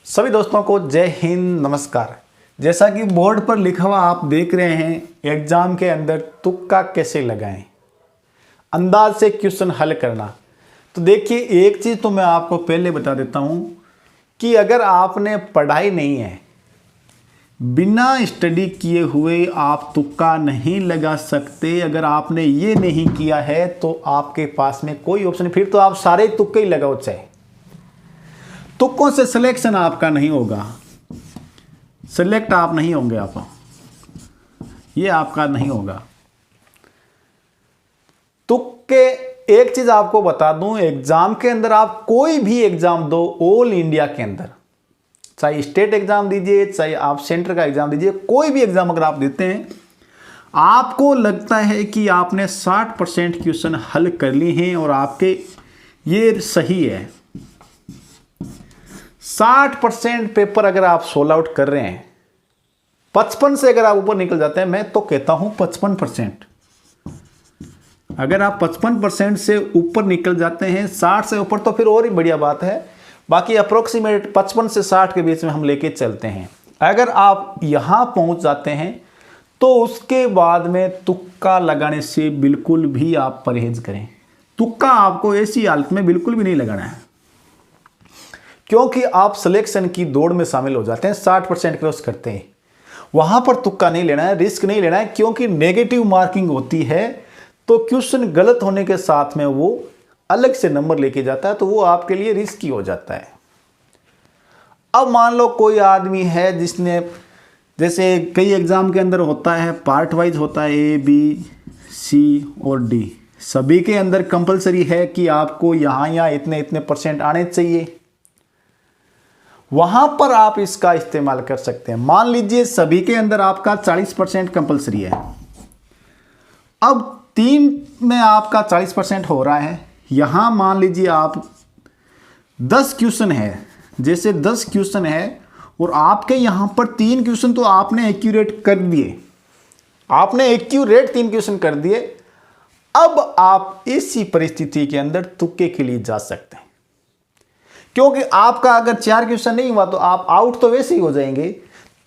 सभी दोस्तों को जय हिंद, नमस्कार। जैसा कि बोर्ड पर लिखा हुआ आप देख रहे हैं, एग्जाम के अंदर तुक्का कैसे लगाएं, अंदाज से क्वेश्चन हल करना। तो देखिए, एक चीज़ तो मैं आपको पहले बता देता हूं कि अगर आपने पढ़ाई नहीं है, बिना स्टडी किए हुए आप तुक्का नहीं लगा सकते। अगर आपने ये नहीं किया है तो आपके पास में कोई ऑप्शन नहीं, फिर तो आप सारे तुक्के ही लगाओ। चाहे तुक्कों से सिलेक्शन आपका नहीं होगा, सिलेक्ट आप नहीं होंगे, आप ये आपका नहीं होगा। तुक्के, एक चीज आपको बता दूं, एग्जाम के अंदर आप कोई भी एग्जाम दो, ऑल इंडिया के अंदर, चाहे स्टेट एग्जाम दीजिए, चाहे आप सेंटर का एग्जाम दीजिए, कोई भी एग्जाम अगर आप देते हैं, आपको लगता है कि आपने 60% क्वेश्चन हल कर लिए हैं और आपके ये सही है। 60% पेपर अगर आप सोल्व आउट कर रहे हैं, 55 से अगर आप ऊपर निकल जाते हैं, मैं तो कहता हूं 55%, अगर आप 55% से ऊपर निकल जाते हैं, 60 से ऊपर तो फिर और ही बढ़िया बात है। बाकी अप्रोक्सीमेट 55 से 60 के बीच में हम लेके चलते हैं। अगर आप यहां पहुंच जाते हैं तो उसके बाद में तुक्का लगाने से बिल्कुल भी आप परहेज करें। तुक्का आपको ऐसी हालत में बिल्कुल भी नहीं लगाना है, क्योंकि आप सिलेक्शन की दौड़ में शामिल हो जाते हैं, 60% क्रॉस करते हैं, वहां पर तुक्का नहीं लेना है, रिस्क नहीं लेना है, क्योंकि नेगेटिव मार्किंग होती है तो क्वेश्चन गलत होने के साथ में वो अलग से नंबर लेके जाता है, तो वो आपके लिए रिस्की हो जाता है। अब मान लो कोई आदमी है जिसने, जैसे कई एग्जाम के अंदर होता है, पार्ट वाइज होता है, ए बी सी और डी, सभी के अंदर कंपलसरी है कि आपको यहाँ इतने इतने % आने चाहिए। वहां पर आप इसका इस्तेमाल कर सकते हैं। मान लीजिए सभी के अंदर आपका 40% कंपलसरी है, अब 3 में आपका 40% हो रहा है। यहां मान लीजिए आप 10 क्वेश्चन है, जैसे 10 क्वेश्चन है और आपके यहां पर 3 क्वेश्चन तो आपने एक्यूरेट कर दिए, आपने एक्यूरेट 3 क्वेश्चन कर दिए। अब आप इसी परिस्थिति के अंदर तुक्के के लिए जा सकते हैं, क्योंकि आपका अगर 4 क्वेश्चन नहीं हुआ तो आप आउट तो वैसे ही हो जाएंगे।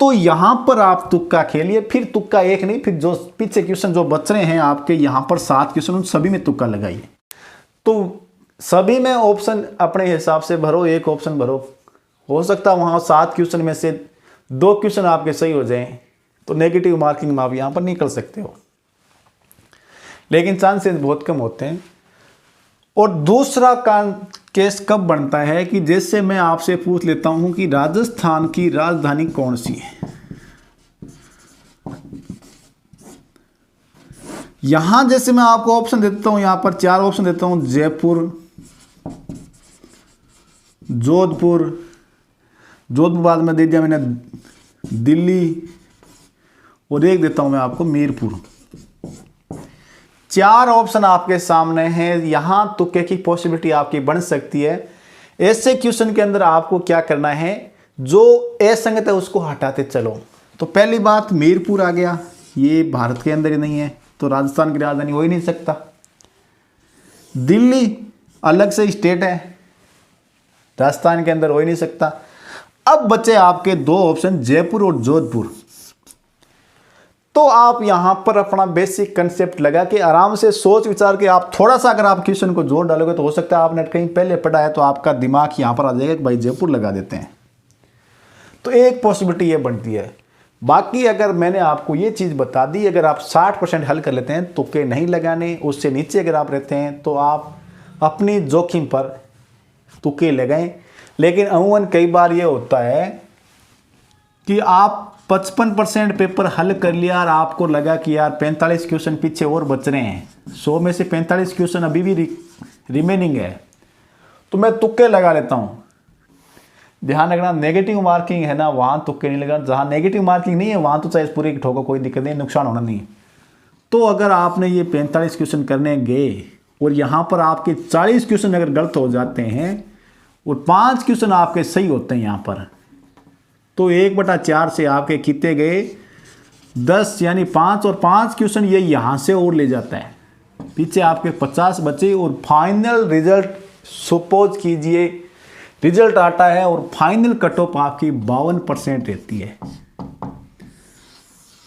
तो यहां पर आप तुक्का खेलिए, फिर तुक्का एक नहीं, फिर जो पीछे क्वेश्चन जो बच रहे हैं आपके यहां पर 7 क्वेश्चन, उन सभी में तुक्का लगाइए। तो सभी में ऑप्शन अपने हिसाब से भरो, एक ऑप्शन भरो, हो सकता है वहां 7 क्वेश्चन में से 2 क्वेश्चन आपके सही हो जाएं, तो नेगेटिव मार्किंग में आप यहां पर निकल सकते हो, लेकिन चांसेस बहुत कम होते हैं। और दूसरा केस कब बनता है कि जैसे मैं आपसे पूछ लेता हूं कि राजस्थान की राजधानी कौन सी है, यहां जैसे मैं आपको ऑप्शन देता हूं, यहां पर 4 ऑप्शन देता हूं, जयपुर, जोधपुर, जोधपुर बाद में दे दिया मैंने दिल्ली, और एक देता हूं मैं आपको मीरपुर। 4 ऑप्शन आपके सामने हैं, यहां तुक्के की पॉसिबिलिटी आपकी बन सकती है। ऐसे क्वेश्चन के अंदर आपको क्या करना है, जो असंगत है उसको हटाते चलो। तो पहली बात, मीरपुर आ गया, ये भारत के अंदर ही नहीं है, तो राजस्थान की राजधानी हो ही नहीं सकता। दिल्ली अलग से स्टेट है, राजस्थान के अंदर हो ही नहीं सकता। अब बचे आपके 2 ऑप्शन, जयपुर और जोधपुर। तो आप यहां पर अपना बेसिक कंसेप्ट लगा के आराम से सोच विचार के आप थोड़ा सा अगर आप क्वेश्चन को जोड़ डालोगे तो हो सकता है आपने कहीं पहले पढ़ा है तो आपका दिमाग यहां पर आ जाएगा कि भाई जयपुर लगा देते हैं। तो एक पॉसिबिलिटी ये बनती है। बाकी अगर मैंने आपको ये चीज़ बता दी, अगर आप 60% हल कर लेते हैं, तुक्के नहीं लगाने, उससे नीचे अगर आप रहते हैं तो आप अपनी जोखिम पर तुक्के लगाएं। लेकिन अमूमन कई बार ये होता है कि आप 55% पेपर हल कर लिया और आपको लगा कि यार 45 क्वेश्चन पीछे और बच रहे हैं, 100 में से 45 क्वेश्चन अभी भी रिमेनिंग है, तो मैं तुक्के लगा लेता हूं। ध्यान रखना, नेगेटिव मार्किंग है ना, वहां तुक्के नहीं लगा। जहां नेगेटिव मार्किंग नहीं है वहां तो चाहे पूरी ठोको, कोई दिक्कत नहीं, नुकसान होना नहीं। तो अगर आपने ये 45 क्वेश्चन करने गए और यहां पर आपके 40 क्वेश्चन अगर गलत हो जाते हैं और 5 क्वेश्चन आपके सही होते हैं यहां पर, तो 1/4 से आपके कितने गए, 10, यानी 5 और 5 क्वेश्चन ये यहां से और ले जाता है, पीछे आपके 50 बचे। और फाइनल रिजल्ट सपोज कीजिए रिजल्ट आता है और फाइनल कट ऑफ आपकी 52% रहती है।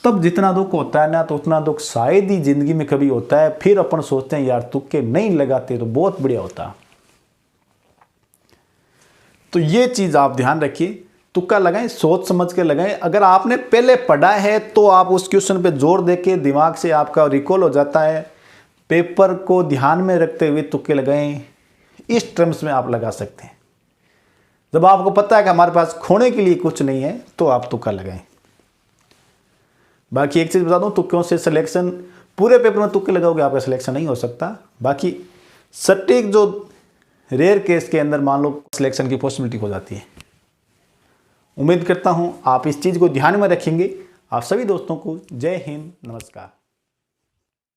तब जितना दुख होता है ना, तो उतना दुख शायद ही जिंदगी में कभी होता है। फिर अपन सोचते हैं यार तुक्के नहीं लगाते तो बहुत बढ़िया होता। तो ये चीज आप ध्यान रखिए, तुक्का लगाएं, सोच समझ के लगाएं। अगर आपने पहले पढ़ा है तो आप उस क्वेश्चन पे जोर देके दिमाग से आपका रिकॉल हो जाता है। पेपर को ध्यान में रखते हुए तुक्के लगाएं, इस टर्म्स में आप लगा सकते हैं। जब आपको पता है कि हमारे पास खोने के लिए कुछ नहीं है तो आप तुक्का लगाएं। बाकी एक चीज बता दूं, तुक्कों से सिलेक्शन, पूरे पेपर में तुक्के लगाओगे आपका सिलेक्शन नहीं हो सकता। बाकी सटीक जो रेयर केस के अंदर मान लो सिलेक्शन की पॉसिबिलिटी हो जाती है। उम्मीद करता हूं आप इस चीज को ध्यान में रखेंगे। आप सभी दोस्तों को जय हिंद, नमस्कार।